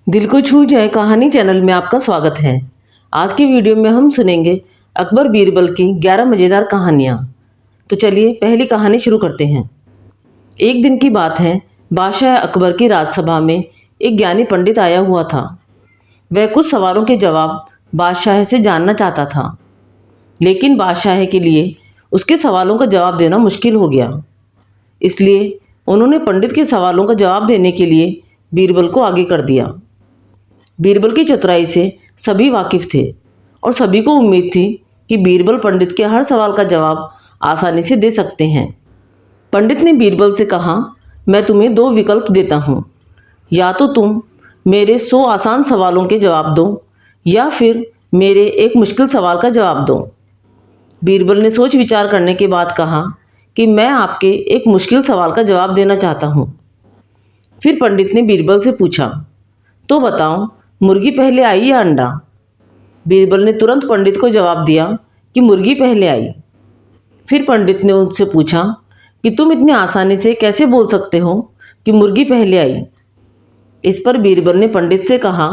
दिल को छू जाए कहानी चैनल में आपका स्वागत है। आज की वीडियो में हम सुनेंगे अकबर बीरबल की 11 मज़ेदार कहानियाँ। तो चलिए पहली कहानी शुरू करते हैं। एक दिन की बात है, बादशाह अकबर की राजसभा में एक ज्ञानी पंडित आया हुआ था। वह कुछ सवालों के जवाब बादशाह से जानना चाहता था, लेकिन बादशाह के लिए उसके सवालों का जवाब देना मुश्किल हो गया। इसलिए उन्होंने पंडित के सवालों का जवाब देने के लिए बीरबल को आगे कर दिया। बीरबल की चतुराई से सभी वाकिफ थे और सभी को उम्मीद थी कि बीरबल पंडित के हर सवाल का जवाब आसानी से दे सकते हैं। पंडित ने बीरबल से कहा, मैं तुम्हें 2 विकल्प देता हूँ, या तो तुम मेरे 100 आसान सवालों के जवाब दो या फिर मेरे एक मुश्किल सवाल का जवाब दो। बीरबल ने सोच विचार करने के बाद कहा कि मैं आपके एक मुश्किल सवाल का जवाब देना चाहता हूँ। फिर पंडित ने बीरबल से पूछा, तो बताओ, मुर्गी पहले आई या अंडा? बीरबल ने तुरंत पंडित को जवाब दिया कि मुर्गी पहले आई। फिर पंडित ने उनसे पूछा कि तुम इतनी आसानी से कैसे बोल सकते हो कि मुर्गी पहले आई? इस पर बीरबल ने पंडित से कहा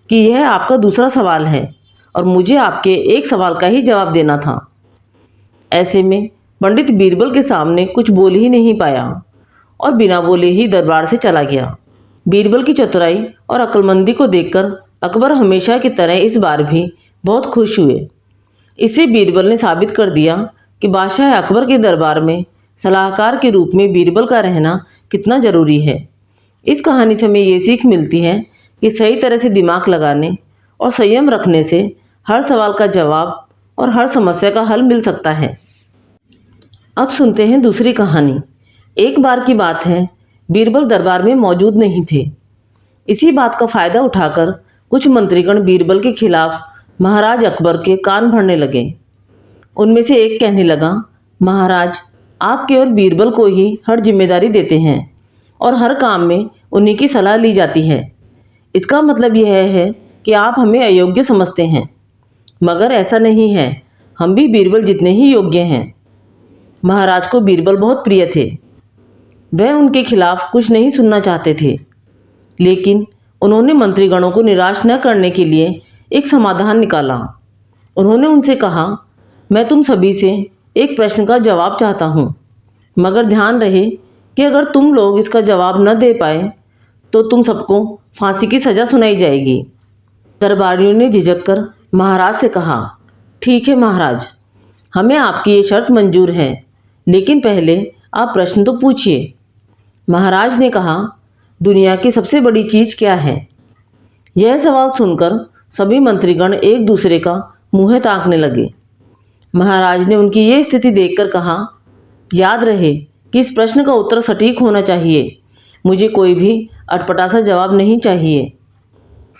कि यह आपका दूसरा सवाल है और मुझे आपके एक सवाल का ही जवाब देना था। ऐसे में पंडित बीरबल के सामने कुछ बोल ही नहीं पाया और बिना बोले ही दरबार से चला गया। बीरबल की चतुराई और अक्लमंदी को देखकर अकबर हमेशा की तरह इस बार भी बहुत खुश हुए। इससे बीरबल ने साबित कर दिया कि बादशाह अकबर के दरबार में सलाहकार के रूप में बीरबल का रहना कितना ज़रूरी है। इस कहानी से हमें ये सीख मिलती है कि सही तरह से दिमाग लगाने और संयम रखने से हर सवाल का जवाब और हर समस्या का हल मिल सकता है। अब सुनते हैं दूसरी कहानी। एक बार की बात है, बीरबल दरबार में मौजूद नहीं थे। इसी बात का फायदा उठाकर कुछ मंत्रीगण बीरबल के खिलाफ महाराज अकबर के कान भरने लगे। उनमें से एक कहने लगा, महाराज, आप केवल बीरबल को ही हर जिम्मेदारी देते हैं और हर काम में उन्हीं की सलाह ली जाती है। इसका मतलब यह है कि आप हमें अयोग्य समझते हैं, मगर ऐसा नहीं है, हम भी बीरबल जितने ही योग्य हैं। महाराज को बीरबल बहुत प्रिय थे। वह उनके खिलाफ कुछ नहीं सुनना चाहते थे, लेकिन उन्होंने मंत्रीगणों को निराश न करने के लिए एक समाधान निकाला। उन्होंने उनसे कहा, मैं तुम सभी से एक प्रश्न का जवाब चाहता हूँ, मगर ध्यान रहे कि अगर तुम लोग इसका जवाब न दे पाए तो तुम सबको फांसी की सज़ा सुनाई जाएगी। दरबारियों ने झिझक कर महाराज से कहा, ठीक है महाराज, हमें आपकी ये शर्त मंजूर है, लेकिन पहले आप प्रश्न तो पूछिए। महाराज ने कहा, दुनिया की सबसे बड़ी चीज़ क्या है? यह सवाल सुनकर सभी मंत्रीगण एक दूसरे का मुँह ताकने लगे। महाराज ने उनकी ये स्थिति देखकर कहा, याद रहे कि इस प्रश्न का उत्तर सटीक होना चाहिए, मुझे कोई भी अटपटा सा जवाब नहीं चाहिए।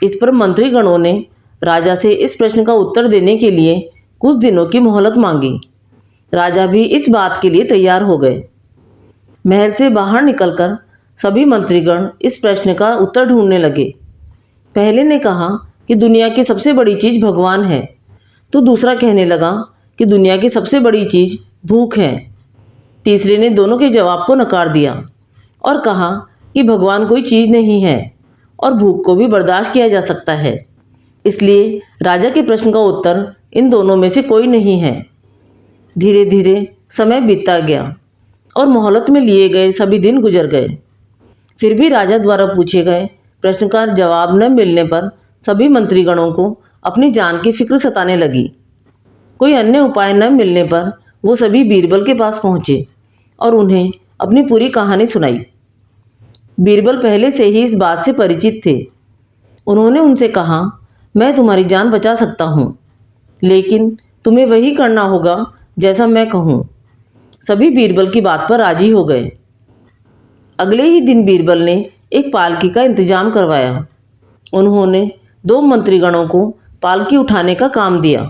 इस पर मंत्रीगणों ने राजा से इस प्रश्न का उत्तर देने के लिए कुछ दिनों की मोहलत मांगी। राजा भी इस बात के लिए तैयार हो गए। महल से बाहर निकलकर सभी मंत्रीगण इस प्रश्न का उत्तर ढूंढने लगे। पहले ने कहा कि दुनिया की सबसे बड़ी चीज़ भगवान है, तो दूसरा कहने लगा कि दुनिया की सबसे बड़ी चीज़ भूख है। तीसरे ने दोनों के जवाब को नकार दिया और कहा कि भगवान कोई चीज़ नहीं है और भूख को भी बर्दाश्त किया जा सकता है। इसलिए राजा के प्रश्न का उत्तर इन दोनों में से कोई नहीं है। धीरे धीरे समय बीतता गया और मोहलत में लिए गए सभी दिन गुजर गए। फिर भी राजा द्वारा पूछे गए प्रश्न का जवाब न मिलने पर सभी मंत्रीगणों को अपनी जान की फिक्र सताने लगी। कोई अन्य उपाय न मिलने पर वो सभी बीरबल के पास पहुँचे और उन्हें अपनी पूरी कहानी सुनाई। बीरबल पहले से ही इस बात से परिचित थे। उन्होंने उनसे कहा, मैं तुम्हारी जान बचा सकता हूँ, लेकिन तुम्हें वही करना होगा जैसा मैं कहूँ। सभी बीरबल की बात पर राजी हो गए। अगले ही दिन बीरबल ने एक पालकी का इंतजाम करवाया। उन्होंने 2 मंत्रीगणों को पालकी उठाने का काम दिया,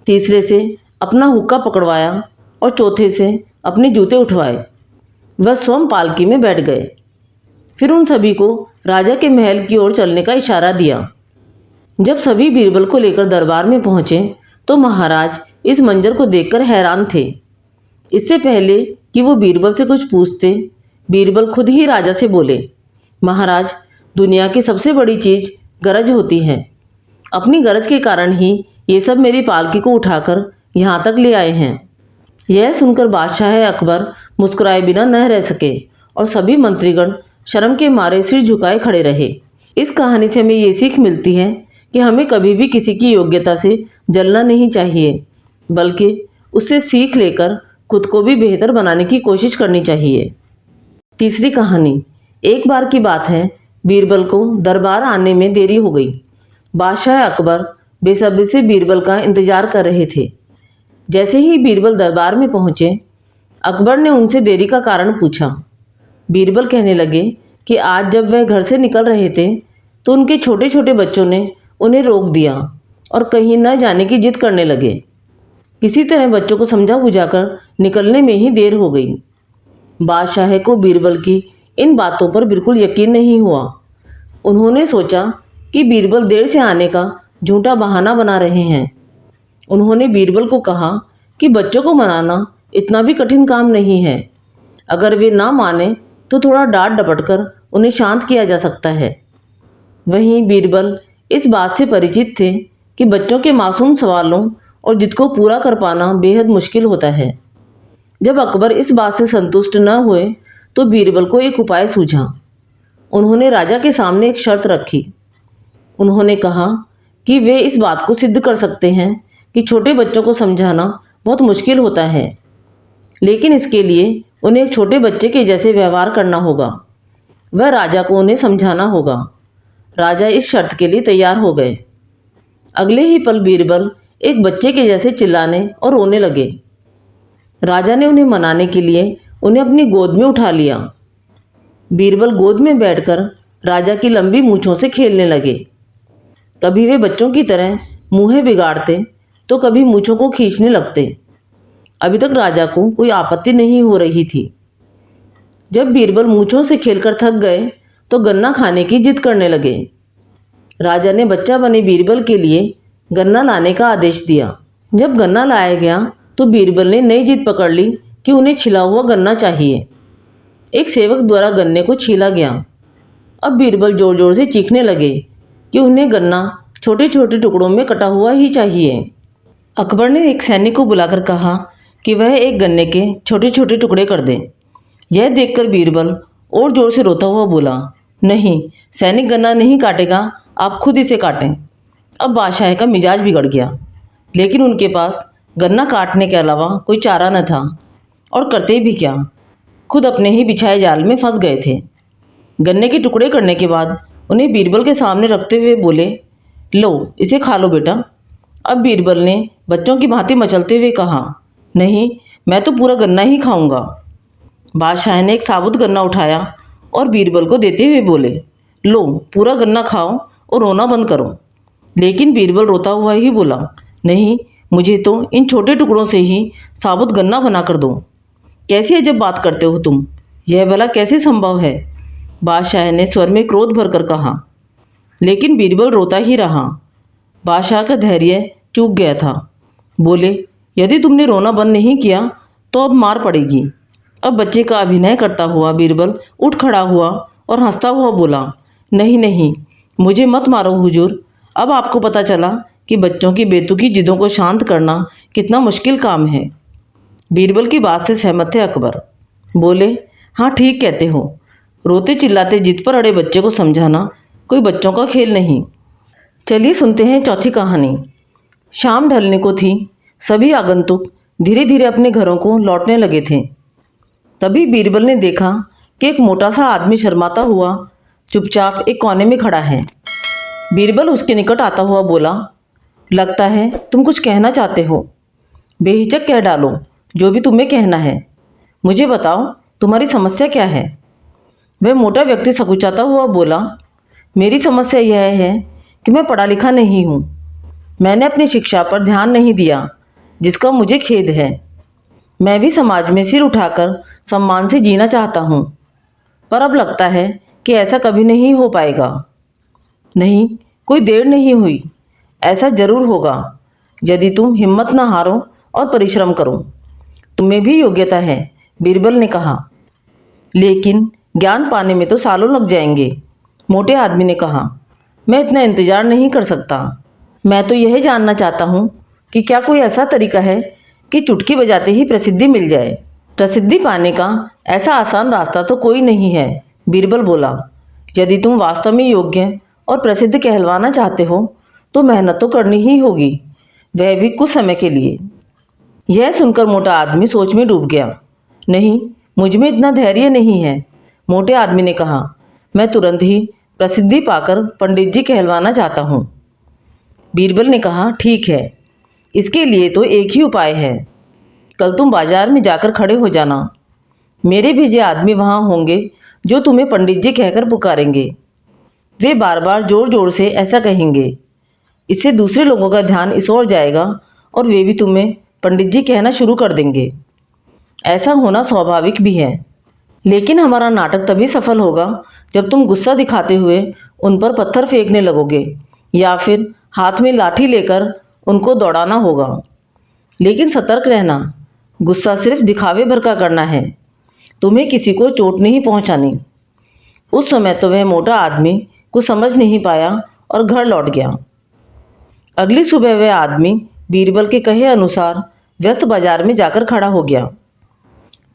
तीसरे से अपना हुक्का पकड़वाया और चौथे से अपने जूते उठवाए। वह स्वयं पालकी में बैठ गए। फिर उन सभी को राजा के महल की ओर चलने का इशारा दिया। जब सभी बीरबल को लेकर दरबार में पहुँचे तो महाराज इस मंजर को देखकर हैरान थे। इससे पहले कि वो बीरबल से कुछ पूछते, बीरबल खुद ही राजा से बोले, महाराज, दुनिया की सबसे बड़ी चीज़ गरज होती है। अपनी गरज के कारण ही ये सब मेरी पालकी को उठाकर यहाँ तक ले आए हैं। यह सुनकर बादशाह अकबर मुस्कुराए बिना न रह सके और सभी मंत्रीगण शर्म के मारे सिर झुकाए खड़े रहे। इस कहानी से हमें ये सीख मिलती है कि हमें कभी भी किसी की योग्यता से जलना नहीं चाहिए, बल्कि उससे सीख लेकर खुद को भी बेहतर बनाने की कोशिश करनी चाहिए। तीसरी कहानी। एक बार की बात है, बीरबल को दरबार आने में देरी हो गई। बादशाह अकबर बेसब्री से बीरबल का इंतजार कर रहे थे। जैसे ही बीरबल दरबार में पहुंचे, अकबर ने उनसे देरी का कारण पूछा। बीरबल कहने लगे कि आज जब वह घर से निकल रहे थे तो उनके छोटे छोटे बच्चों ने उन्हें रोक दिया और कहीं न जाने की जिद करने लगे। किसी तरह बच्चों को समझा बुझाकर निकलने में ही देर हो गई। बादशाह को बीरबल की इन बातों पर बिल्कुल यकीन नहीं हुआ। उन्होंने सोचा कि बीरबल देर से आने का झूठा बहाना बना रहे हैं। उन्होंने बीरबल को कहा कि बच्चों को मनाना इतना भी कठिन काम नहीं है। अगर वे ना माने तो थोड़ा डांट डपट कर उन्हें शांत किया जा सकता है। वहीं बीरबल इस बात से परिचित थे कि बच्चों के मासूम सवालों और जिद को पूरा कर पाना बेहद मुश्किल होता है। जब अकबर इस बात से संतुष्ट न हुए तो बीरबल को एक उपाय सूझा। उन्होंने राजा के सामने एक शर्त रखी। उन्होंने कहा कि वे इस बात को सिद्ध कर सकते हैं कि छोटे बच्चों को समझाना बहुत मुश्किल होता है, लेकिन इसके लिए उन्हें एक छोटे बच्चे के जैसे व्यवहार करना होगा। वह राजा को उन्हें समझाना होगा। राजा इस शर्त के लिए तैयार हो गए। अगले ही पल बीरबल एक बच्चे के जैसे चिल्लाने और रोने लगे। राजा ने उन्हें मनाने के लिए उन्हें अपनी गोद में उठा लिया। बीरबल गोद में बैठकर राजा की लंबी मूंछों से खेलने लगे। कभी वे बच्चों की तरह मुँहें बिगाड़ते तो कभी मूंछों को खींचने लगते। अभी तक राजा को कोई आपत्ति नहीं हो रही थी। जब बीरबल मूंछों से खेलकर थक गए तो गन्ना खाने की जिद करने लगे। राजा ने बच्चा बने बीरबल के लिए गन्ना लाने का आदेश दिया। जब गन्ना लाया गया तो बीरबल ने नई जिद पकड़ ली कि उन्हें छिला हुआ गन्ना चाहिए। एक सेवक द्वारा गन्ने को छीला गया। अब बीरबल जोर जोर से चीखने लगे कि उन्हें गन्ना छोटे छोटे टुकड़ों में कटा हुआ ही चाहिए। अकबर ने एक सैनिक को बुलाकर कहा कि वह एक गन्ने के छोटे छोटे टुकड़े कर दे। यह देखकर बीरबल और जोर से रोता हुआ बोला, नहीं, सैनिक गन्ना नहीं काटेगा, आप खुद इसे काटें। अब बादशाह का मिजाज बिगड़ गया, लेकिन उनके पास गन्ना काटने के अलावा कोई चारा न था और करते भी क्या, खुद अपने ही बिछाए जाल में फंस गए थे। गन्ने के टुकड़े करने के बाद उन्हें बीरबल के सामने रखते हुए बोले, लो इसे खा लो बेटा। अब बीरबल ने बच्चों की भांति मचलते हुए कहा, नहीं, मैं तो पूरा गन्ना ही खाऊंगा। बादशाह ने एक साबुत गन्ना उठाया और बीरबल को देते हुए बोले, लो पूरा गन्ना खाओ और रोना बंद करो। लेकिन बीरबल रोता हुआ ही बोला, नहीं, मुझे तो इन छोटे टुकड़ों से ही साबुत गन्ना बना कर दो। कैसी अजब बात करते हो तुम, यह भला कैसे संभव है? बादशाह ने स्वर में क्रोध भरकर कहा। लेकिन बीरबल रोता ही रहा। बादशाह का धैर्य चूक गया था। बोले, यदि तुमने रोना बंद नहीं किया तो अब मार पड़ेगी। अब बच्चे का अभिनय करता हुआ बीरबल उठ खड़ा हुआ और हंसता हुआ बोला, नहीं नहीं, मुझे मत मारो हुजूर। अब आपको पता चला कि बच्चों की बेतुकी जिदों को शांत करना कितना मुश्किल काम है। बीरबल की बात से सहमत थे अकबर। बोले, हाँ ठीक कहते हो, रोते चिल्लाते जिद पर अड़े बच्चे को समझाना कोई बच्चों का खेल नहीं। चलिए सुनते हैं चौथी कहानी। शाम ढलने को थी। सभी आगंतुक धीरे धीरे अपने घरों को लौटने लगे थे। तभी बीरबल ने देखा कि एक मोटा सा आदमी शर्माता हुआ चुपचाप एक कोने में खड़ा है। बीरबल उसके निकट आता हुआ बोला, लगता है तुम कुछ कहना चाहते हो। बेहिचक कह डालो जो भी तुम्हें कहना है। मुझे बताओ तुम्हारी समस्या क्या है। वह मोटा व्यक्ति सकुचाता हुआ बोला, मेरी समस्या यह है कि मैं पढ़ा लिखा नहीं हूँ। मैंने अपनी शिक्षा पर ध्यान नहीं दिया, जिसका मुझे खेद है। मैं भी समाज में सिर उठाकर सम्मान से जीना चाहता हूँ, पर अब लगता है कि ऐसा कभी नहीं हो पाएगा। नहीं, कोई देर नहीं हुई, ऐसा जरूर होगा यदि तुम हिम्मत न हारो और परिश्रम करो। तुम्हें भी योग्यता है, बीरबल ने कहा, लेकिन ज्ञान पाने में तो सालों लग जाएंगे। मोटे आदमी ने कहा, मैं इतना इंतजार नहीं कर सकता। मैं तो यह जानना चाहता हूँ कि क्या कोई ऐसा तरीका है कि चुटकी बजाते ही प्रसिद्धि मिल जाए। प्रसिद्धि पाने का ऐसा आसान रास्ता तो कोई नहीं है, बीरबल बोला। यदि तुम वास्तव में योग्य और प्रसिद्ध कहलवाना चाहते हो तो मेहनत तो करनी ही होगी, वह भी कुछ समय के लिए। यह सुनकर मोटा आदमी सोच में डूब गया। नहीं, मुझ में इतना धैर्य नहीं है, मोटे आदमी ने कहा। मैं तुरंत ही प्रसिद्धि पाकर पंडित जी कहलवाना चाहता हूँ। बीरबल ने कहा, ठीक है, इसके लिए तो एक ही उपाय है। कल तुम बाजार में जाकर खड़े हो जाना। मेरे भेजे आदमी वहाँ होंगे जो तुम्हें पंडित जी कहकर पुकारेंगे। वे बार बार जोर जोर से ऐसा कहेंगे। इससे दूसरे लोगों का ध्यान इस ओर जाएगा और वे भी तुम्हें पंडित जी कहना शुरू कर देंगे। ऐसा होना स्वाभाविक भी है, लेकिन हमारा नाटक तभी सफल होगा जब तुम गुस्सा दिखाते हुए उन पर पत्थर फेंकने लगोगे या फिर हाथ में लाठी लेकर उनको दौड़ाना होगा। लेकिन सतर्क रहना, गुस्सा सिर्फ दिखावे भर का करना है, तुम्हें किसी को चोट नहीं पहुंचानी। उस समय तो वह मोटा आदमी कुछ समझ नहीं पाया और घर लौट गया। अगली सुबह वह आदमी बीरबल के कहे अनुसार व्यस्त बाजार में जाकर खड़ा हो गया।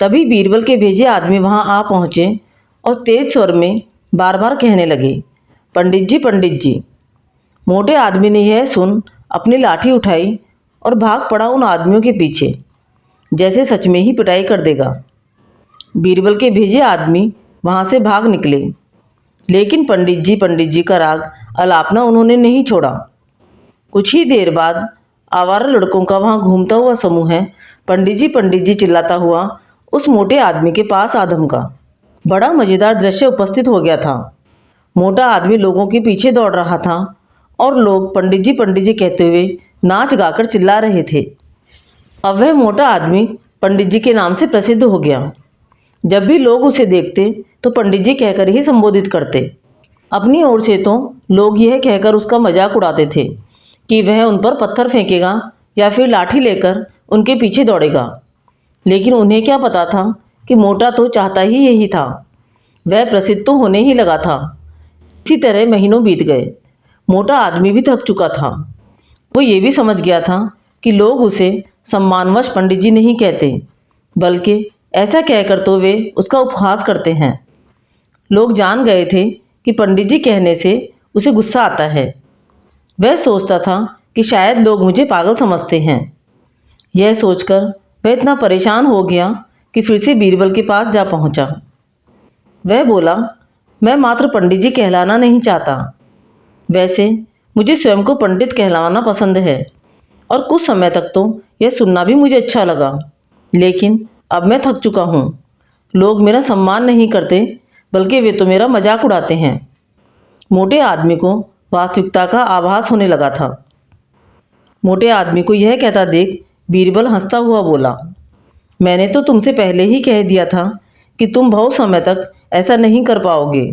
तभी बीरबल के भेजे आदमी वहां आ पहुंचे और तेज स्वर में बार बार कहने लगे, पंडित जी, पंडित जी। मोटे आदमी ने यह सुन अपनी लाठी उठाई और भाग पड़ा उन आदमियों के पीछे, जैसे सच में ही पिटाई कर देगा। बीरबल के भेजे आदमी वहां से भाग निकले, लेकिन पंडित जी का राग अलापना उन्होंने नहीं छोड़ा। कुछ ही देर बाद आवारा लड़कों का वहां घूमता हुआ समूह है पंडित जी चिल्लाता हुआ उस मोटे आदमी के पास आ धमका। बड़ा मजेदार दृश्य उपस्थित हो गया था। मोटा आदमी लोगों के पीछे दौड़ रहा था और लोग पंडित जी कहते हुए नाच गाकर चिल्ला रहे थे। अब वह मोटा आदमी पंडित जी के नाम से प्रसिद्ध हो गया। जब भी लोग उसे देखते तो पंडित जी कहकर ही संबोधित करते। अपनी ओर से तो लोग यह कहकर उसका मजाक उड़ाते थे कि वह उन पर पत्थर फेंकेगा या फिर लाठी लेकर उनके पीछे दौड़ेगा। लेकिन उन्हें क्या पता था कि मोटा तो चाहता ही यही था। वह प्रसिद्ध तो होने ही लगा था। इसी तरह महीनों बीत गए। मोटा आदमी भी थक चुका था। वो ये भी समझ गया था कि लोग उसे सम्मानवश पंडित जी नहीं कहते, बल्कि ऐसा कहकर तो वे उसका उपहास करते हैं। लोग जान गए थे कि पंडित जी कहने से उसे गुस्सा आता है। वह सोचता था कि शायद लोग मुझे पागल समझते हैं। यह सोचकर वह इतना परेशान हो गया कि फिर से बीरबल के पास जा पहुंचा। वह बोला, मैं मात्र पंडित जी कहलाना नहीं चाहता। वैसे मुझे स्वयं को पंडित कहलाना पसंद है और कुछ समय तक तो यह सुनना भी मुझे अच्छा लगा, लेकिन अब मैं थक चुका हूँ। लोग मेरा सम्मान नहीं करते, बल्कि वे तो मेरा मजाक उड़ाते हैं। मोटे आदमी को वास्तविकता का आभास होने लगा था। मोटे आदमी को यह कहता देख बीरबल हंसता हुआ बोला, मैंने तो तुमसे पहले ही कह दिया था कि तुम बहुत समय तक ऐसा नहीं कर पाओगे।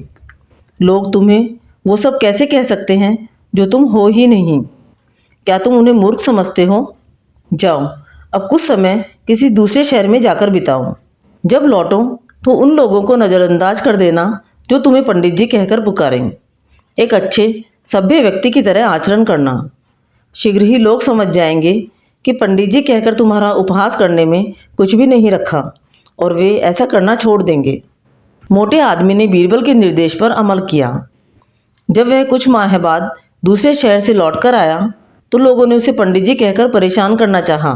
लोग तुम्हें वो सब कैसे कह सकते हैं जो तुम हो ही नहीं। क्या तुम उन्हें मूर्ख समझते हो? जाओ, अब कुछ समय किसी दूसरे शहर में जाकर बिताओ। जब लौटो तो उन लोगों को नज़रअंदाज कर देना जो तुम्हें पंडित जी कहकर पुकारें। एक अच्छे सभ्य व्यक्ति की तरह आचरण करना। शीघ्र ही लोग समझ जाएंगे कि पंडित जी कहकर तुम्हारा उपहास करने में कुछ भी नहीं रखा और वे ऐसा करना छोड़ देंगे। मोटे आदमी ने बीरबल के निर्देश पर अमल किया। जब वह कुछ माह बाद दूसरे शहर से लौटकर आया तो लोगों ने उसे पंडित जी कहकर परेशान करना चाहा,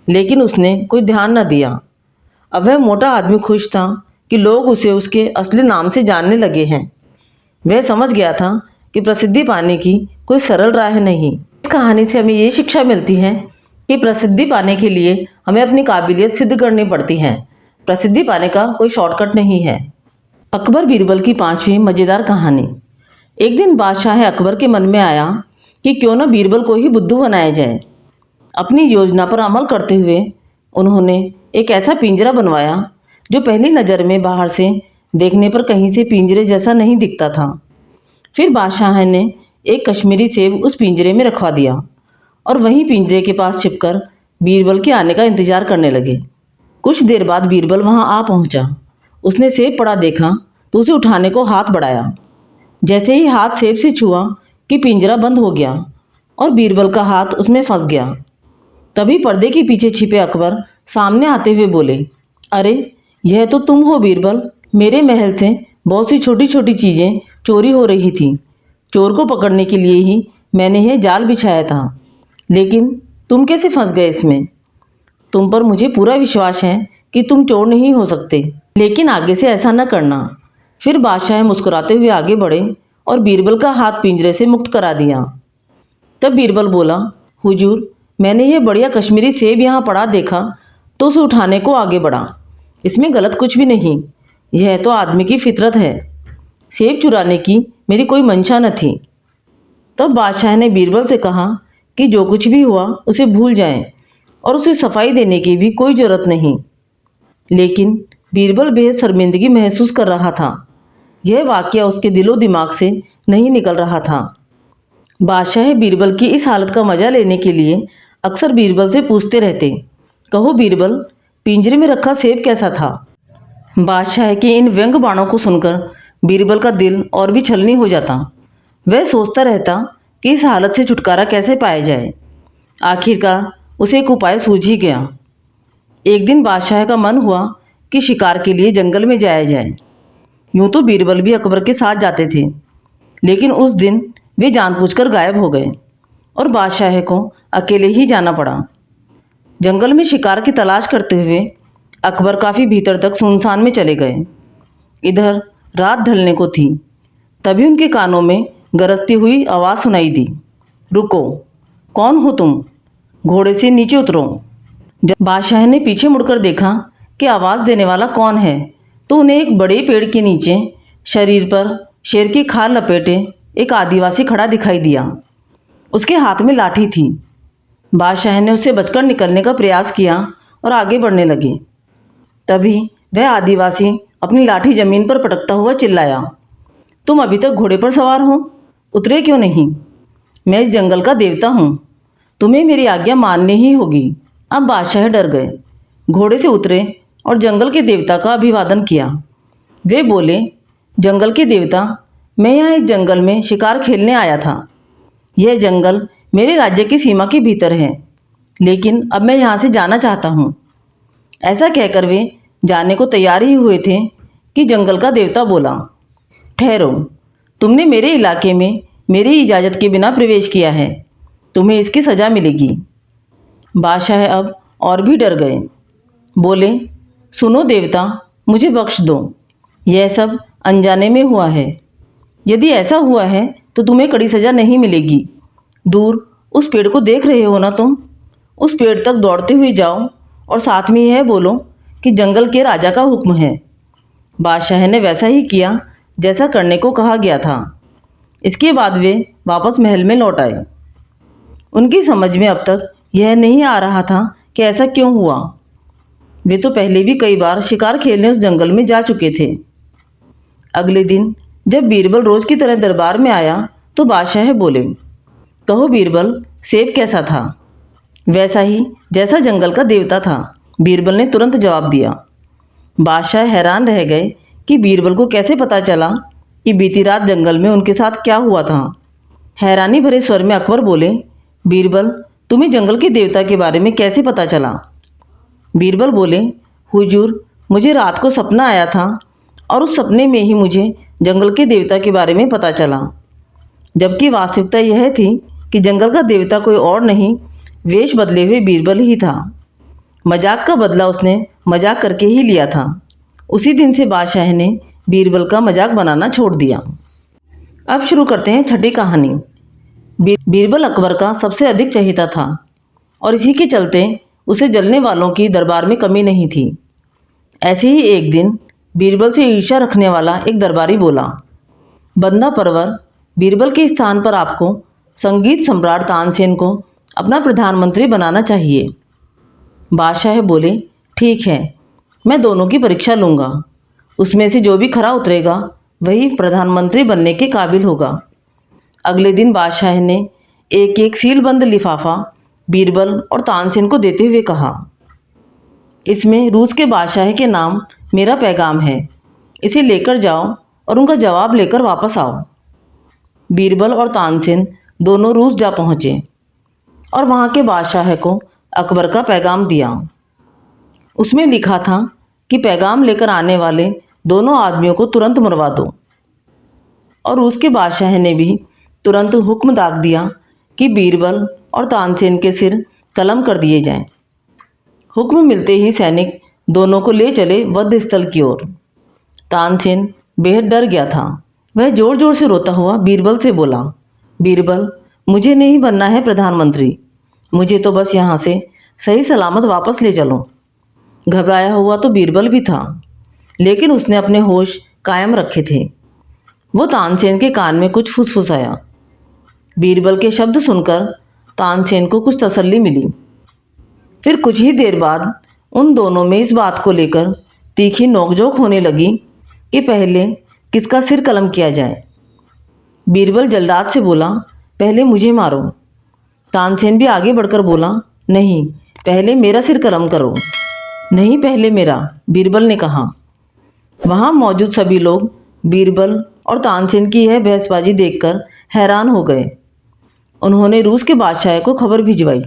लेकिन उसने कोई ध्यान न दिया। अब वह मोटा आदमी खुश था कि लोग उसे उसके असली नाम से जानने लगे हैं। वह समझ गया था कि प्रसिद्धि पाने की कोई सरल राह नहीं। इस कहानी से हमें ये शिक्षा मिलती है कि प्रसिद्धि पाने के लिए हमें अपनी काबिलियत सिद्ध करनी पड़ती है। प्रसिद्धि पाने का कोई शॉर्टकट नहीं है। अकबर बीरबल की 5वीं मज़ेदार कहानी। एक दिन बादशाह अकबर के मन में आया कि क्यों न बीरबल को ही बुद्धू बनाया जाए। अपनी योजना पर अमल करते हुए उन्होंने एक ऐसा पिंजरा बनवाया जो पहली नज़र में बाहर से देखने पर कहीं से पिंजरे जैसा नहीं दिखता था। फिर बादशाह ने एक कश्मीरी सेब उस पिंजरे में रखवा दिया और वहीं पिंजरे के पास छिपकर बीरबल के आने का इंतजार करने लगे। कुछ देर बाद बीरबल वहां आ पहुंचा। उसने सेब पड़ा देखा तो उसे उठाने को हाथ बढ़ाया। जैसे ही हाथ सेब से छुआ कि पिंजरा बंद हो गया और बीरबल का हाथ उसमें फंस गया। तभी पर्दे के पीछे छिपे अकबर सामने आते हुए बोले, अरे यह तो तुम हो बीरबल। मेरे महल से बहुत सी छोटी छोटी चीज़ें चोरी हो रही थी। चोर को पकड़ने के लिए ही मैंने यह जाल बिछाया था, लेकिन तुम कैसे फंस गए इसमें? तुम पर मुझे पूरा विश्वास है कि तुम चोर नहीं हो सकते, लेकिन आगे से ऐसा न करना। फिर बादशाह मुस्कुराते हुए आगे बढ़े और बीरबल का हाथ पिंजरे से मुक्त करा दिया। तब बीरबल बोला, हुजूर, मैंने ये बढ़िया कश्मीरी सेब यहाँ पड़ा देखा तो उसे उठाने को आगे बढ़ा। इसमें गलत कुछ भी नहीं, यह तो आदमी की फितरत है। सेब चुराने की मेरी कोई मंशा न थी। तब बादशाह ने बीरबल से कहा कि जो कुछ भी हुआ उसे भूल जाएं और उसे सफाई देने की भी कोई जरूरत नहीं। लेकिन बीरबल बेहद शर्मिंदगी महसूस कर रहा था। यह वाकया उसके दिलो दिमाग से नहीं निकल रहा था। बादशाह बीरबल की इस हालत का मजा लेने के लिए अक्सर बीरबल से पूछते रहते, कहो बीरबल, पिंजरे में रखा सेब कैसा था? बादशाह के इन व्यंग बाणों को सुनकर बीरबल का दिल और भी छलनी हो जाता। वह सोचता रहता कि इस हालत से छुटकारा कैसे पाया जाए। आखिरकार उसे एक उपाय सूझ ही गया। एक दिन बादशाह का मन हुआ कि शिकार के लिए जंगल में जाया जाए। यूं तो बीरबल भी अकबर के साथ जाते थे, लेकिन उस दिन वे जानबूझकर गायब हो गए और बादशाह को अकेले ही जाना पड़ा। जंगल में शिकार की तलाश करते हुए अकबर काफ़ी भीतर तक सुनसान में चले गए। इधर रात ढलने को थी, तभी उनके कानों में गरजती हुई आवाज़ सुनाई दी, रुको, कौन हो तुम? घोड़े से नीचे उतरो। जब बादशाह ने पीछे मुड़कर देखा कि आवाज़ देने वाला कौन है, तो उन्हें एक बड़े पेड़ के नीचे शरीर पर शेर की खाल लपेटे एक आदिवासी खड़ा दिखाई दिया। उसके हाथ में लाठी थी। बादशाह ने उससे बचकर निकलने का प्रयास किया और आगे बढ़ने लगे। तभी वह आदिवासी अपनी लाठी जमीन पर पटकता हुआ चिल्लाया, तुम अभी तक घोड़े पर सवार हो, उतरे क्यों नहीं? मैं इस जंगल का देवता हूँ, तुम्हें मेरी आज्ञा माननी ही होगी। अब बादशाह डर गए, घोड़े से उतरे और जंगल के देवता का अभिवादन किया। वे बोले, जंगल के देवता, मैं यहाँ इस जंगल में शिकार खेलने आया था। यह जंगल मेरे राज्य की सीमा के भीतर है, लेकिन अब मैं यहाँ से जाना चाहता हूँ। ऐसा कहकर वे जाने को तैयार ही हुए थे कि जंगल का देवता बोला, ठहरो, तुमने मेरे इलाके में मेरी इजाज़त के बिना प्रवेश किया है, तुम्हें इसकी सज़ा मिलेगी। बादशाह अब और भी डर गए। बोले, सुनो देवता, मुझे बख्श दो, यह सब अनजाने में हुआ है। यदि ऐसा हुआ है तो तुम्हें कड़ी सज़ा नहीं मिलेगी। दूर उस पेड़ को देख रहे हो ना तुम? उस पेड़ तक दौड़ते हुए जाओ और साथ में यह बोलो कि जंगल के राजा का हुक्म है। बादशाह ने वैसा ही किया जैसा करने को कहा गया था। इसके बाद वे वापस महल में लौट आए। उनकी समझ में अब तक यह नहीं आ रहा था कि ऐसा क्यों हुआ। वे तो पहले भी कई बार शिकार खेलने उस जंगल में जा चुके थे। अगले दिन जब बीरबल रोज की तरह दरबार में आया तो बादशाह बोले, कहो बीरबल, सेब कैसा था? वैसा ही जैसा जंगल का देवता था, बीरबल ने तुरंत जवाब दिया। बादशाह हैरान रह गए कि बीरबल को कैसे पता चला कि बीती रात जंगल में उनके साथ क्या हुआ था। हैरानी भरे स्वर में अकबर बोले, बीरबल, तुम्हें जंगल के देवता के बारे में कैसे पता चला? बीरबल बोले, हुजूर, मुझे रात को सपना आया था और उस सपने में ही मुझे जंगल के देवता के बारे में पता चला, जबकि वास्तविकता यह थी कि जंगल का देवता कोई और नहीं, वेश बदले हुए बीरबल ही था। मजाक का बदला उसने मजाक करके ही लिया था। उसी दिन से बादशाह ने बीरबल का मजाक बनाना छोड़ दिया। अब शुरू करते हैं छठी कहानी। बीरबल अकबर का सबसे अधिक चहेता था और इसी के चलते उसे जलने वालों की दरबार में कमी नहीं थी। ऐसे ही एक दिन बीरबल से ईर्ष्या रखने वाला एक दरबारी बोला, बंदा परवर, बीरबल के स्थान पर आपको संगीत सम्राट तानसेन को अपना प्रधानमंत्री बनाना चाहिए। बादशाह बोले, ठीक है, मैं दोनों की परीक्षा लूँगा, उसमें से जो भी खरा उतरेगा वही प्रधानमंत्री बनने के काबिल होगा। अगले दिन बादशाह ने एक एक सीलबंद लिफाफा बीरबल और तानसेन को देते हुए कहा, इसमें रूस के बादशाह के नाम मेरा पैगाम है, इसे लेकर जाओ और उनका जवाब लेकर वापस आओ। बीरबल और तानसेन दोनों रूस जा पहुंचे और वहां के बादशाह को अकबर का पैगाम दिया। उसमें लिखा था कि पैगाम लेकर आने वाले दोनों आदमियों को तुरंत मरवा दो। और रूस के बादशाह ने भी तुरंत हुक्म दाग दिया कि बीरबल और तानसेन के सिर कलम कर दिए जाएं। हुक्म मिलते ही सैनिक दोनों को ले चले वध स्थल की ओर। तानसेन बेहद डर गया था। वह जोर जोर से रोता हुआ बीरबल से बोला, बीरबल, मुझे नहीं बनना है प्रधानमंत्री, मुझे तो बस यहाँ से सही सलामत वापस ले चलो। घबराया हुआ तो बीरबल भी था, लेकिन उसने अपने होश कायम रखे थे। वो तानसेन के कान में कुछ फुसफुसाया। बीरबल के शब्द सुनकर तानसेन को कुछ तसल्ली मिली। फिर कुछ ही देर बाद उन दोनों में इस बात को लेकर तीखी नोकझोंक होने लगी कि पहले किसका सिर कलम किया जाए। बीरबल जल्लाद से बोला, पहले मुझे मारो। तानसेन भी आगे बढ़कर बोला, नहीं, पहले मेरा सिर कलम करो। नहीं, पहले मेरा, बीरबल ने कहा। वहां मौजूद सभी लोग बीरबल और तानसेन की यह बहसबाजी देखकर हैरान हो गए। उन्होंने रूस के बादशाह को खबर भिजवाई।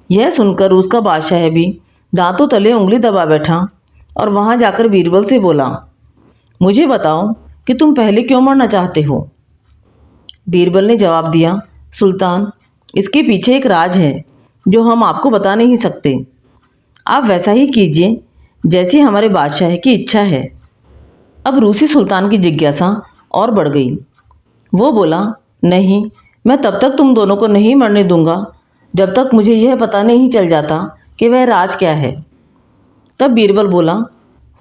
यह सुनकर रूस का बादशाह भी दांतों तले उंगली दबा बैठा और वहां जाकर बीरबल से बोला, मुझे बताओ कि तुम पहले क्यों मरना चाहते हो। बीरबल ने जवाब दिया, सुल्तान, इसके पीछे एक राज है जो हम आपको बता नहीं सकते। आप वैसा ही कीजिए जैसी हमारे बादशाह की इच्छा है। अब रूसी सुल्तान की जिज्ञासा और बढ़ गई। वो बोला, नहीं, मैं तब तक तुम दोनों को नहीं मरने दूंगा जब तक मुझे यह पता नहीं चल जाता कि वह राज क्या है। तब बीरबल बोला,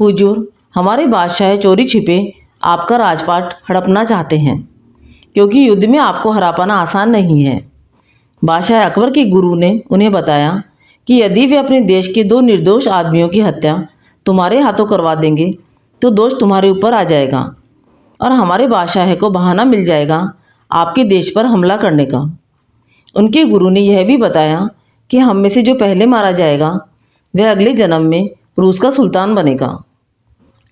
हुजूर, हमारे बादशाह चोरी छिपे आपका राजपाट हड़पना चाहते हैं, क्योंकि युद्ध में आपको हरा पाना आसान नहीं है। बादशाह अकबर के गुरु ने उन्हें बताया कि यदि वे अपने देश के 2 निर्दोष आदमियों की हत्या तुम्हारे हाथों करवा देंगे तो दोष तुम्हारे ऊपर आ जाएगा और हमारे बादशाह को बहाना मिल जाएगा आपके देश पर हमला करने का। उनके गुरु ने यह भी बताया कि हम में से जो पहले मारा जाएगा वह अगले जन्म में रूस का सुल्तान बनेगा।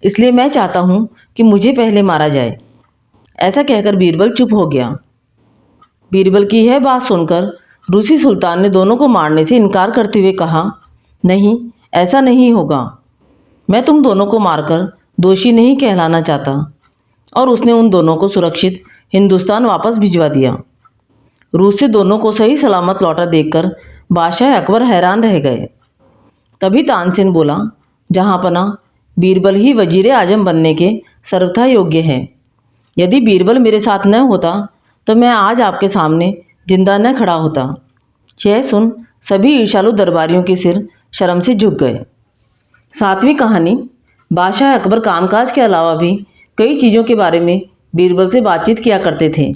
इसलिए मैं चाहता हूँ कि मुझे पहले मारा जाए। ऐसा कहकर बीरबल चुप हो गया। बीरबल की यह बात सुनकर रूसी सुल्तान ने दोनों को मारने से इनकार करते हुए कहा, नहीं, ऐसा नहीं होगा। मैं तुम दोनों को मारकर दोषी नहीं कहलाना चाहता। और उसने उन दोनों को सुरक्षित हिंदुस्तान वापस भिजवा दिया। रूस से दोनों को सही सलामत लौटा देखकर बादशाह अकबर हैरान रह गए। तभी तानसेन बोला, जहाँपनाह, बीरबल ही वजीर आजम बनने के सर्वथा योग्य है। यदि बीरबल मेरे साथ न होता तो मैं आज आपके सामने जिंदा न खड़ा होता। यह सुन सभी ईर्ष्यालु दरबारियों के सिर शर्म से झुक गए। 7वीं कहानी। बादशाह अकबर कामकाज के अलावा भी कई चीज़ों के बारे में बीरबल से बातचीत किया करते थे।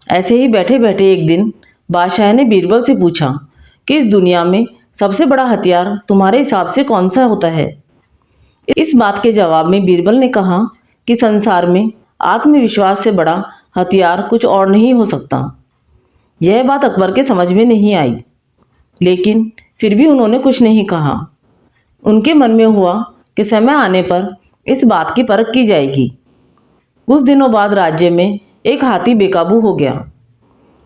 ऐसे ही बैठे बैठे एक दिन बादशाह ने बीरबल से पूछा कि इस दुनिया में सबसे बड़ा हथियार तुम्हारे हिसाब से कौन सा होता है। इस बात के जवाब में बीरबल ने कहा कि संसार में आत्मविश्वास से बड़ा हथियार कुछ और नहीं हो सकता। यह बात अकबर के समझ में नहीं आई, लेकिन फिर भी उन्होंने कुछ नहीं कहा। उनके मन में हुआ कि समय आने पर इस बात की परख की जाएगी। कुछ दिनों बाद राज्य में एक हाथी बेकाबू हो गया।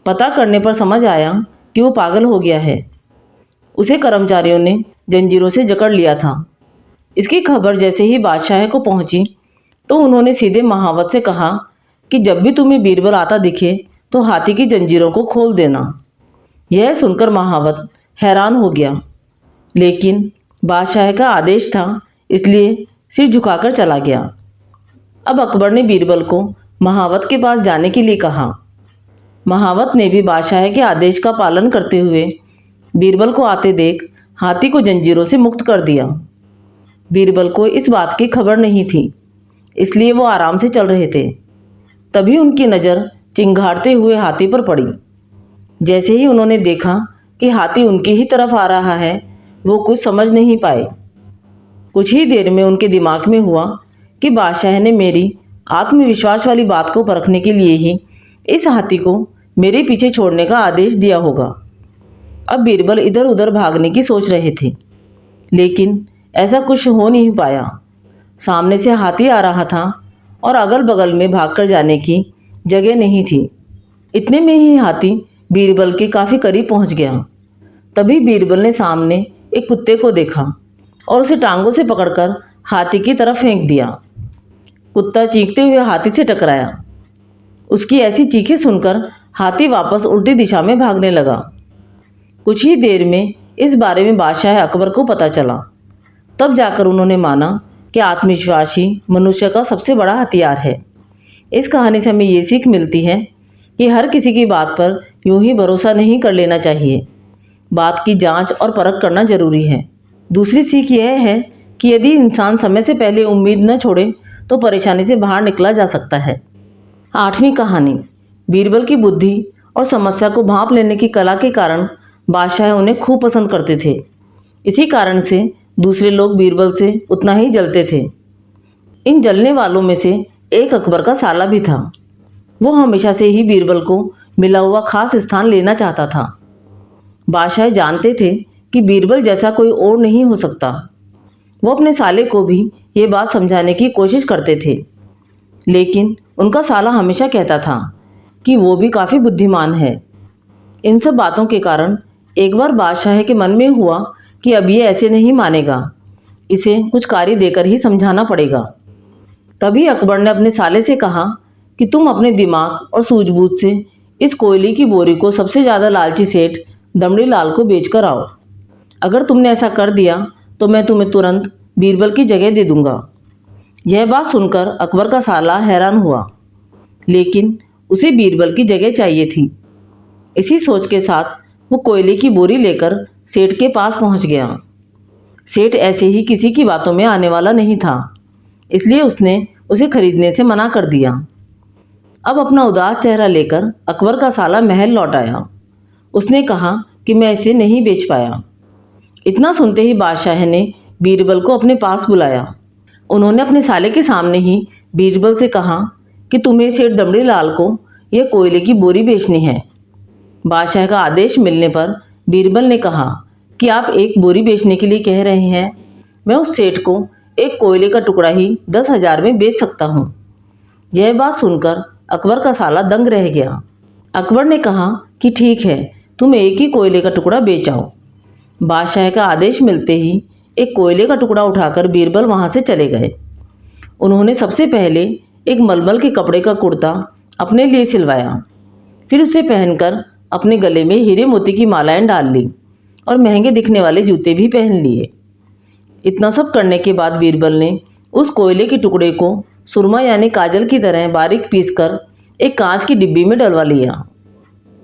पता करने पर समझ आया कि वो पागल हो गया है। उसे कर्मचारियों ने जंजीरों से जकड़ लिया था। इसकी खबर जैसे ही बादशाह को पहुंची तो उन्होंने सीधे महावत से कहा कि जब भी तुम्हें बीरबल आता दिखे तो हाथी की जंजीरों को खोल देना। यह सुनकर महावत हैरान हो गया, लेकिन बादशाह का आदेश था, इसलिए सिर झुकाकर चला गया। अब अकबर ने बीरबल को महावत के पास जाने के लिए कहा। महावत ने भी बादशाह के आदेश का पालन करते हुए बीरबल को आते देख हाथी को जंजीरों से मुक्त कर दिया। बीरबल को इस बात की खबर नहीं थी, इसलिए वो आराम से चल रहे थे। तभी उनकी नज़र चिंघाड़ते हुए हाथी पर पड़ी। जैसे ही उन्होंने देखा कि हाथी उनकी ही तरफ आ रहा है, वो कुछ समझ नहीं पाए। कुछ ही देर में उनके दिमाग में हुआ कि बादशाह ने मेरी आत्मविश्वास वाली बात को परखने के लिए ही इस हाथी को मेरे पीछे छोड़ने का आदेश दिया होगा। अब बीरबल इधर उधर भागने की सोच रहे थे, लेकिन ऐसा कुछ हो नहीं पाया। सामने से हाथी आ रहा था और अगल बगल में भागकर जाने की जगह नहीं थी। इतने में ही हाथी बीरबल के काफ़ी करीब पहुंच गया। तभी बीरबल ने सामने एक कुत्ते को देखा और उसे टांगों से पकड़कर हाथी की तरफ फेंक दिया। कुत्ता चीखते हुए हाथी से टकराया। उसकी ऐसी चीखें सुनकर हाथी वापस उल्टी दिशा में भागने लगा। कुछ ही देर में इस बारे में बादशाह अकबर को पता चला। तब जाकर उन्होंने माना कि आत्मविश्वास ही मनुष्य का सबसे बड़ा हथियार है। इस कहानी से हमें ये सीख मिलती है कि हर किसी की बात पर यूं ही भरोसा नहीं कर लेना चाहिए। बात की जांच और परख करना जरूरी है। दूसरी सीख यह है कि यदि इंसान समय से पहले उम्मीद न छोड़े तो परेशानी से बाहर निकला जा सकता है। 8वीं कहानी। बीरबल की बुद्धि और समस्या को भांप लेने की कला के कारण बादशाह उन्हें खूब पसंद करते थे। इसी कारण से दूसरे लोग बीरबल से उतना ही जलते थे। इन जलने वालों में से एक अकबर का साला भी था। वो हमेशा से ही बीरबल को मिला हुआ खास स्थान लेना चाहता था। बादशाह जानते थे कि बीरबल जैसा कोई और नहीं हो सकता। वो अपने साले को भी ये बात समझाने की कोशिश करते थे, लेकिन उनका साला हमेशा कहता था कि वो भी काफ़ी बुद्धिमान है। इन सब बातों के कारण एक बार बादशाह के मन में हुआ कि अब ये ऐसे नहीं मानेगा, इसे कुछ कार्य देकर ही समझाना पड़ेगा। तभी अकबर ने अपने साले से कहा कि तुम अपने दिमाग और सूझबूझ से इस कोयले की बोरी को सबसे ज़्यादा लालची सेठ दमड़ी लाल को बेचकर आओ। अगर तुमने ऐसा कर दिया तो मैं तुम्हें तुरंत बीरबल की जगह दे दूंगा। यह बात सुनकर अकबर का साला हैरान हुआ, लेकिन उसे बीरबल की जगह चाहिए थी। इसी सोच के साथ वो कोयले की बोरी लेकर सेठ के पास पहुंच गया। सेठ ऐसे ही किसी की बातों में आने वाला नहीं था, इसलिए उसने उसे खरीदने से मना कर दिया। अब अपना उदास चेहरा लेकर अकबर का साला महल लौट आया। उसने कहा कि मैं इसे नहीं बेच पाया। इतना सुनते ही बादशाह ने बीरबल को अपने पास बुलाया। उन्होंने अपने साले के सामने ही बीरबल से कहा कि तुम्हें सेठ दमड़ी लाल को यह कोयले की बोरी बेचनी है। बादशाह का आदेश मिलने पर बीरबल ने कहा कि आप एक बोरी बेचने के लिए कह रहे हैं, मैं उस सेठ को एक कोयले का टुकड़ा ही 10,000 में बेच सकता हूँ। यह बात सुनकर अकबर का साला दंग रह गया। अकबर ने कहा कि ठीक है, तुम एक ही कोयले का टुकड़ा बेच आओ। बादशाह का आदेश मिलते ही एक कोयले का टुकड़ा उठाकर बीरबल वहाँ से चले गए। उन्होंने सबसे पहले एक मलमल के कपड़े का कुर्ता अपने लिए सिलवाया, फिर उसे पहनकर अपने गले में हीरे मोती की मालाएं डाल ली और महंगे दिखने वाले जूते भी पहन लिए। इतना सब करने के बाद बीरबल ने उस कोयले के टुकड़े को सुरमा यानी काजल की तरह बारीक पीसकर एक कांच की डिब्बी में डलवा लिया।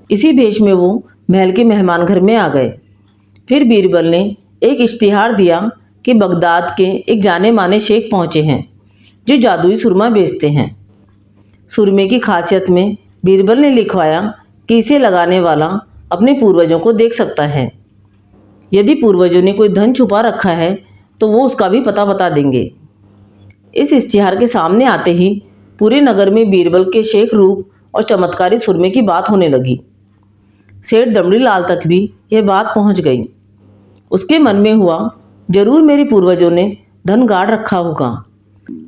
इसी भेष में वो महल के मेहमान घर में आ गए। फिर बीरबल ने एक इश्तिहार दिया कि बगदाद के एक जाने माने शेख पहुंचे हैं जो जादुई सुरमा बेचते हैं। सुरमे की खासियत में बीरबल ने लिखवाया कि इसे लगाने वाला अपने पूर्वजों को देख सकता है। यदि पूर्वजों ने कोई धन छुपा रखा है तो वो उसका भी पता बता देंगे। इस इश्तिहार के सामने आते ही पूरे नगर में बीरबल के शेख रूप और चमत्कारी सुरमे की बात होने लगी। सेठ दमड़ी लाल तक भी यह बात पहुंच गई। उसके मन में हुआ, जरूर मेरे पूर्वजों ने धन गाड़ रखा होगा,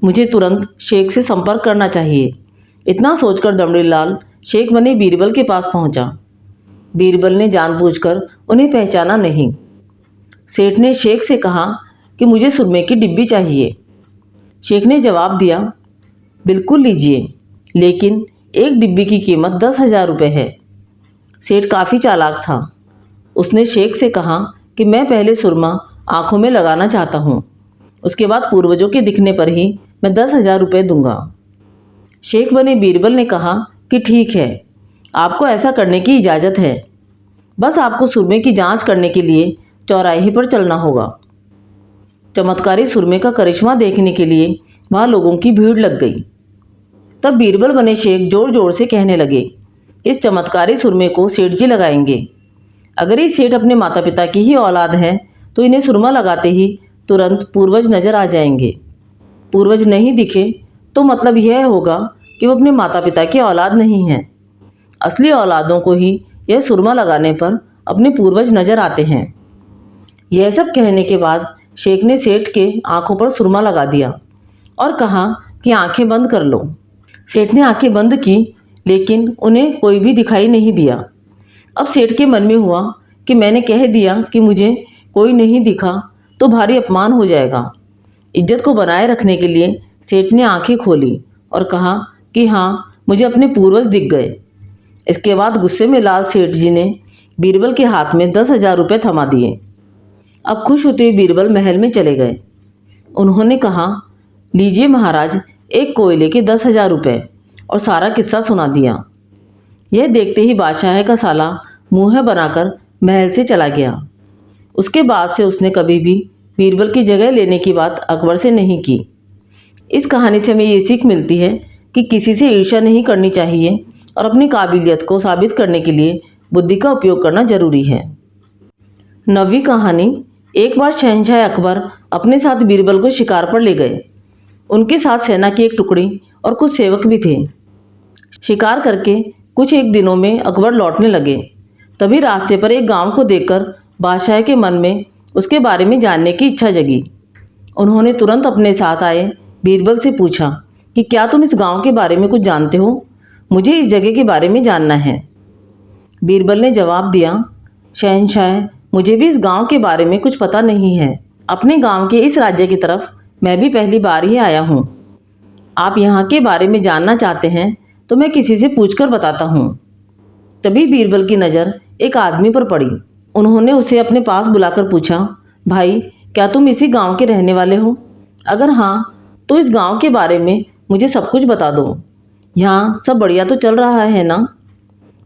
मुझे तुरंत शेख से संपर्क करना चाहिए। इतना सोचकर दमड़ी लाल शेख बने बीरबल के पास पहुंचा। बीरबल ने जानबूझकर उन्हें पहचाना नहीं। सेठ ने शेख से कहा कि मुझे सुरमे की डिब्बी चाहिए। शेख ने जवाब दिया, बिल्कुल लीजिए, लेकिन एक डिब्बी की कीमत 10,000 रुपये है। सेठ काफ़ी चालाक था। उसने शेख से कहा कि मैं पहले सुरमा आंखों में लगाना चाहता हूँ, उसके बाद पूर्वजों के दिखने पर ही मैं 10,000 रुपये दूंगा। शेख बने बीरबल ने कहा कि ठीक है, आपको ऐसा करने की इजाज़त है, बस आपको सुरमे की जांच करने के लिए चौराहे पर चलना होगा। चमत्कारी सुरमे का करिश्मा देखने के लिए वहाँ लोगों की भीड़ लग गई। तब बीरबल बने शेख जोर जोर से कहने लगे, इस चमत्कारी सुरमे को सेठ जी लगाएंगे। अगर ये सेठ अपने माता पिता की ही औलाद है तो इन्हें सुरमा लगाते ही तुरंत पूर्वज नजर आ जाएंगे। पूर्वज नहीं दिखे तो मतलब यह होगा कि वो अपने माता पिता की औलाद नहीं हैं। असली औलादों को ही यह सुरमा लगाने पर अपने पूर्वज नजर आते हैं। यह सब कहने के बाद शेख ने सेठ के आंखों पर सुरमा लगा दिया और कहा कि आंखें बंद कर लो। सेठ ने आंखें बंद की, लेकिन उन्हें कोई भी दिखाई नहीं दिया। अब सेठ के मन में हुआ कि मैंने कह दिया कि मुझे कोई नहीं दिखा तो भारी अपमान हो जाएगा। इज्जत को बनाए रखने के लिए सेठ ने आंखें खोली और कहा कि हाँ, मुझे अपने पूर्वज दिख गए। इसके बाद गुस्से में लाल सेठ जी ने बीरबल के हाथ में 10,000 रुपये थमा दिए। अब खुश होते हुए बीरबल महल में चले गए। उन्होंने कहा, लीजिए महाराज, एक कोयले के 10,000 रुपये, और सारा किस्सा सुना दिया। यह देखते ही बादशाह का साला मुंह बनाकर महल से चला गया। उसके बाद से उसने कभी भी बीरबल की जगह लेने की बात अकबर से नहीं की। इस कहानी से हमें ये सीख मिलती है कि किसी से ईर्ष्या नहीं करनी चाहिए और अपनी काबिलियत को साबित करने के लिए बुद्धि का उपयोग करना जरूरी है। 9वीं कहानी। एक बार शहंशाह अकबर अपने साथ बीरबल को शिकार पर ले गए। उनके साथ सेना की एक टुकड़ी और कुछ सेवक भी थे। शिकार करके कुछ एक दिनों में अकबर लौटने लगे। तभी रास्ते पर एक गांव को देखकर बादशाह के मन में उसके बारे में जानने की इच्छा जगी। उन्होंने तुरंत अपने साथ आए बीरबल से पूछा कि क्या तुम इस गांव के बारे में कुछ जानते हो? मुझे इस जगह के बारे में जानना है। बीरबल ने जवाब दिया, शहंशाह, मुझे भी इस गांव के बारे में कुछ पता नहीं है। अपने गांव के इस राज्य की तरफ मैं भी पहली बार ही आया हूँ। आप यहाँ के बारे में जानना चाहते हैं तो मैं किसी से पूछकर बताता हूँ। तभी बीरबल की नज़र एक आदमी पर पड़ी। उन्होंने उसे अपने पास बुलाकर पूछा, भाई, क्या तुम इसी गांव के रहने वाले हो? अगर हाँ, तो इस गांव के बारे में मुझे सब कुछ बता दो। यहाँ सब बढ़िया तो चल रहा है ना?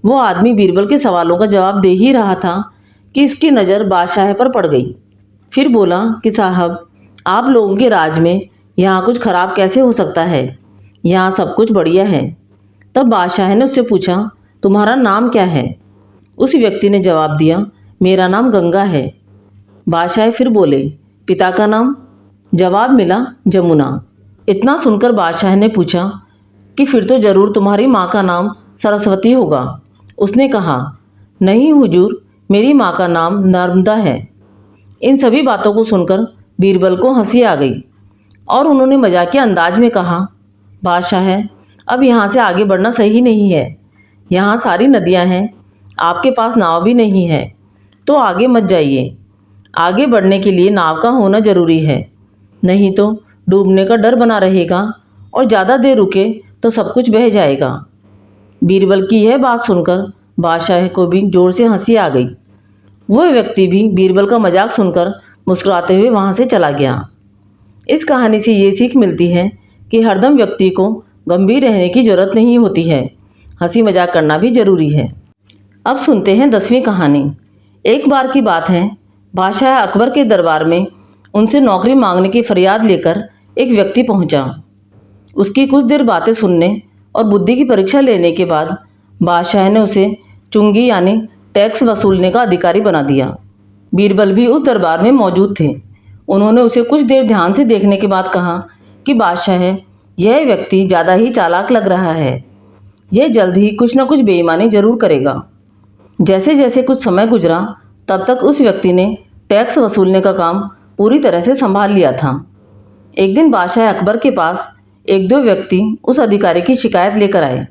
वो आदमी बीरबल के सवालों का जवाब दे ही रहा था कि इसकी नज़र बादशाह पर पड़ गई। फिर बोला कि साहब, आप लोगों के राज में यहाँ कुछ खराब कैसे हो सकता है? यहाँ सब कुछ बढ़िया है। तब बादशाह ने उससे पूछा, तुम्हारा नाम क्या है? उस व्यक्ति ने जवाब दिया, मेरा नाम गंगा है। बादशाह फिर बोले, पिता का नाम? जवाब मिला, जमुना। इतना सुनकर बादशाह ने पूछा कि फिर तो जरूर तुम्हारी माँ का नाम सरस्वती होगा। उसने कहा, नहीं हुजूर, मेरी माँ का नाम नर्मदा है। इन सभी बातों को सुनकर बीरबल को हंसी आ गई और उन्होंने मजाकिया अंदाज में कहा, बादशाह, अब यहाँ से आगे बढ़ना सही नहीं है। यहाँ सारी नदियाँ हैं, आपके पास नाव भी नहीं है, तो आगे मत जाइए। आगे बढ़ने के लिए नाव का होना जरूरी है, नहीं तो डूबने का डर बना रहेगा और ज़्यादा देर रुके तो सब कुछ बह जाएगा। बीरबल की यह बात सुनकर बादशाह को भी जोर से हंसी आ गई। वह व्यक्ति भी बीरबल का मजाक सुनकर मुस्कुराते हुए वहाँ से चला गया। इस कहानी से ये सीख मिलती है कि हरदम व्यक्ति को गंभीर रहने की जरूरत नहीं होती है, हंसी मजाक करना भी जरूरी है। अब सुनते हैं 10वीं कहानी। एक बार की बात है, बादशाह अकबर के दरबार में उनसे नौकरी मांगने की फरियाद लेकर एक व्यक्ति पहुंचा। उसकी कुछ देर बातें सुनने और बुद्धि की परीक्षा लेने के बाद बादशाह ने उसे चुंगी यानी टैक्स वसूलने का अधिकारी बना दिया। बीरबल भी उस दरबार में मौजूद थे। उन्होंने उसे कुछ देर ध्यान से देखने के बाद कहा कि बादशाह, यह व्यक्ति ज़्यादा ही चालाक लग रहा है। यह जल्द ही कुछ न कुछ बेईमानी जरूर करेगा। जैसे जैसे कुछ समय गुजरा, तब तक उस व्यक्ति ने टैक्स वसूलने का काम पूरी तरह से संभाल लिया था। एक दिन बादशाह अकबर के पास एक दो व्यक्ति उस अधिकारी की शिकायत लेकर आए।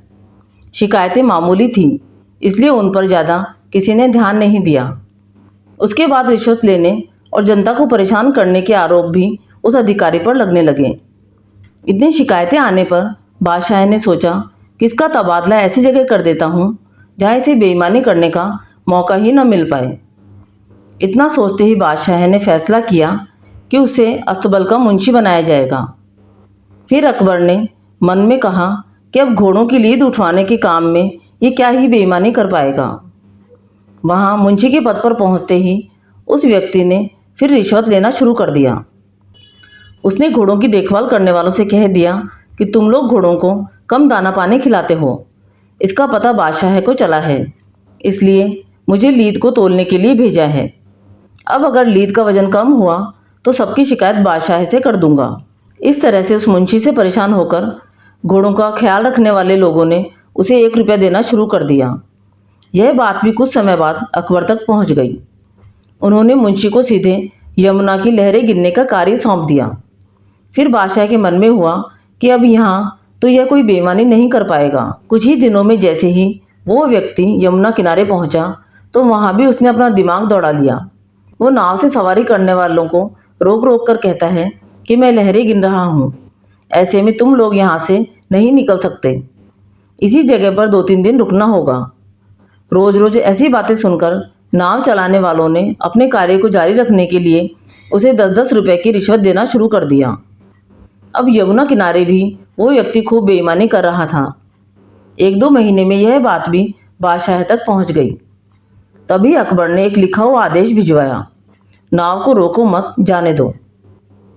शिकायतें मामूली थीं, इसलिए उन पर ज़्यादा किसी ने ध्यान नहीं दिया। उसके बाद रिश्वत लेने और जनता को परेशान करने के आरोप भी उस अधिकारी पर लगने लगे। इतनी शिकायतें आने पर बादशाह ने सोचा कि इसका तबादला ऐसी जगह कर देता हूँ जहाँ इसे बेईमानी करने का मौका ही न मिल पाए। इतना सोचते ही बादशाह ने फैसला किया कि उसे अस्तबल का मुंशी बनाया जाएगा। फिर अकबर ने मन में कहा कि अब घोड़ों की लीद उठवाने के काम में ये क्या ही बेईमानी कर पाएगा। वहाँ मुंशी के पद पर पहुँचते ही उस व्यक्ति ने फिर रिश्वत लेना शुरू कर दिया। उसने घोड़ों की देखभाल करने वालों से कह दिया कि तुम लोग घोड़ों को कम दाना पानी खिलाते हो। इसका पता बादशाह को चला है, इसलिए मुझे लीद को तोलने के लिए भेजा है। अब अगर लीद का वजन कम हुआ तो सबकी शिकायत बादशाह से कर दूंगा। इस तरह से उस मुंशी से परेशान होकर घोड़ों का ख्याल रखने वाले लोगों ने उसे 1 रुपया देना शुरू कर दिया। यह बात भी कुछ समय बाद अकबर तक पहुंच गई। उन्होंने मुंशी को सीधे यमुना की लहरें गिनने का कार्य सौंप दिया। फिर बादशाह के मन में हुआ कि अब यहाँ तो यह कोई बेईमानी नहीं कर पाएगा। कुछ ही दिनों में जैसे ही वो व्यक्ति यमुना किनारे पहुंचा तो वहां भी उसने अपना दिमाग दौड़ा लिया। वो नाव से सवारी करने वालों को रोक रोक कर कहता है कि मैं लहरें गिन रहा हूँ, ऐसे में तुम लोग यहाँ से नहीं निकल सकते, इसी जगह पर 2-3 दिन रुकना होगा। रोज रोज ऐसी बातें सुनकर नाव चलाने वालों ने अपने कार्य को जारी रखने के लिए उसे 10-10 रुपए की रिश्वत देना शुरू कर दिया। अब यमुना किनारे भी वो व्यक्ति खूब बेईमानी कर रहा था। 1-2 महीने में यह बात भी बादशाह तक पहुंच गई। तभी अकबर ने एक लिखा हुआ आदेश भिजवाया, नाव को रोको मत, जाने दो।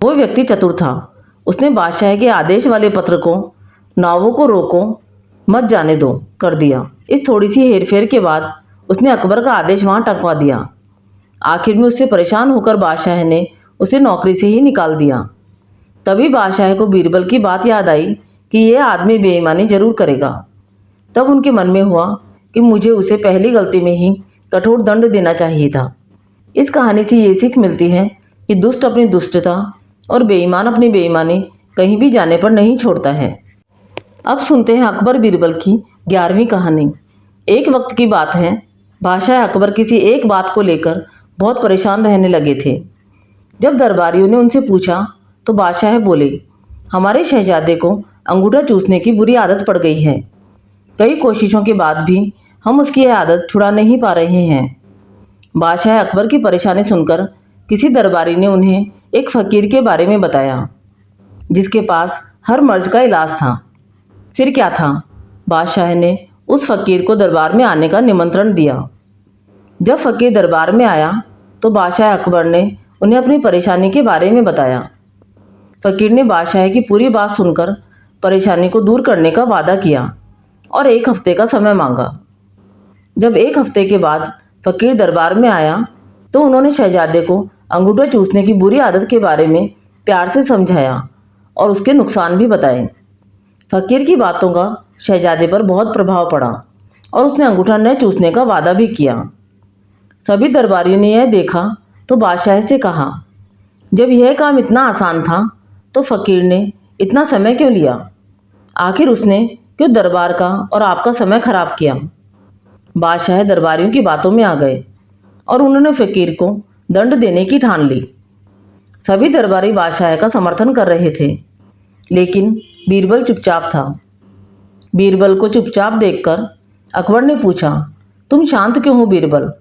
वो व्यक्ति चतुर था, उसने बादशाह के आदेश वाले पत्र को नावों को रोको मत, जाने दो कर दिया। इस थोड़ी सी हेरफेर के बाद उसने अकबर का आदेश वहां टंगवा दिया। आखिर में उससे परेशान होकर बादशाह ने उसे नौकरी से ही निकाल दिया। तभी बादशाह को बीरबल की बात याद आई कि यह आदमी बेईमानी जरूर करेगा। तब उनके मन में हुआ कि मुझे उसे पहली गलती में ही कठोर दंड देना चाहिए था। इस कहानी से ये सीख मिलती है कि दुष्ट अपनी दुष्टता और बेईमान अपनी बेईमानी कहीं भी जाने पर नहीं छोड़ता है। अब सुनते हैं अकबर बीरबल की 11वीं कहानी। एक वक्त की बात है, बादशाह अकबर किसी एक बात को लेकर बहुत परेशान रहने लगे थे। जब दरबारियों ने उनसे पूछा तो बादशाह बोले, हमारे शहजादे को अंगूठा चूसने की बुरी आदत पड़ गई है। कई कोशिशों के बाद भी हम उसकी यह आदत छुड़ा नहीं पा रहे हैं। बादशाह अकबर की परेशानी सुनकर किसी दरबारी ने उन्हें एक फकीर के बारे में बताया, जिसके पास हर मर्ज का इलाज था। फिर क्या था, बादशाह ने उस फकीर को दरबार में आने का निमंत्रण दिया। जब फकीर दरबार में आया तो बादशाह अकबर ने उन्हें अपनी परेशानी के बारे में बताया। फकीर ने बादशाह की पूरी बात सुनकर परेशानी को दूर करने का वादा किया और 1 हफ्ते का समय मांगा। जब 1 हफ्ते के बाद फकीर दरबार में आया तो उन्होंने शहजादे को अंगूठा चूसने की बुरी आदत के बारे में प्यार से समझाया और उसके नुकसान भी बताए। फकीर की बातों का शहजादे पर बहुत प्रभाव पड़ा और उसने अंगूठा न चूसने का वादा भी किया। सभी दरबारियों ने यह देखा तो बादशाह से कहा, जब यह काम इतना आसान था तो फकीर ने इतना समय क्यों लिया? आखिर उसने क्यों दरबार का और आपका समय खराब किया? बादशाह दरबारियों की बातों में आ गए और उन्होंने फकीर को दंड देने की ठान ली। सभी दरबारी बादशाह का समर्थन कर रहे थे, लेकिन बीरबल चुपचाप था। बीरबल को चुपचाप देखकर अकबर ने पूछा, तुम शांत क्यों हो बीरबल?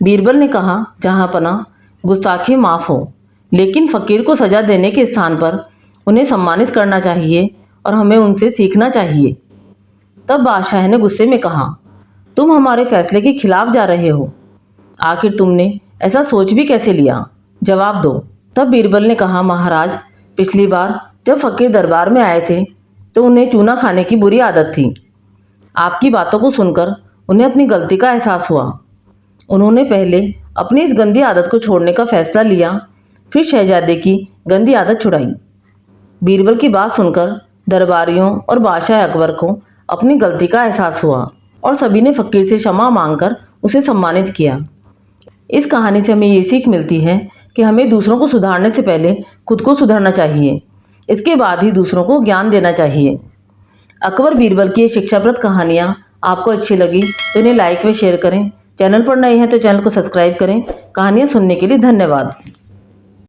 बीरबल ने कहा, जहांपना, गुस्ताखी माफ हो, लेकिन फकीर को सजा देने के स्थान पर उन्हें सम्मानित करना चाहिए और हमें उनसे सीखना चाहिए। तब बादशाह ने गुस्से में कहा, तुम हमारे फैसले के खिलाफ जा रहे हो। आखिर तुमने ऐसा सोच भी कैसे लिया? जवाब दो। तब बीरबल ने कहा, महाराज, पिछली बार जब फकीर दरबार में आए थे तो उन्हें चूना खाने की बुरी आदत थी। आपकी बातों को सुनकर उन्हें अपनी गलती का एहसास हुआ। उन्होंने पहले अपनी इस गंदी आदत को छोड़ने का फैसला लिया, फिर शहजादे की गंदी आदत छुड़ाई। बीरबल की बात सुनकर दरबारियों और बादशाह अकबर को अपनी गलती का एहसास हुआ और सभी ने फकीर से क्षमा मांगकर उसे सम्मानित किया। इस कहानी से हमें ये सीख मिलती है कि हमें दूसरों को सुधारने से पहले खुद को सुधारना चाहिए, इसके बाद ही दूसरों को ज्ञान देना चाहिए। अकबर बीरबल की ये शिक्षाप्रद कहानियाँ आपको अच्छी लगी तो इन्हें लाइक व शेयर करें। चैनल पर नए हैं तो चैनल को सब्सक्राइब करें। कहानियाँ सुनने के लिए धन्यवाद।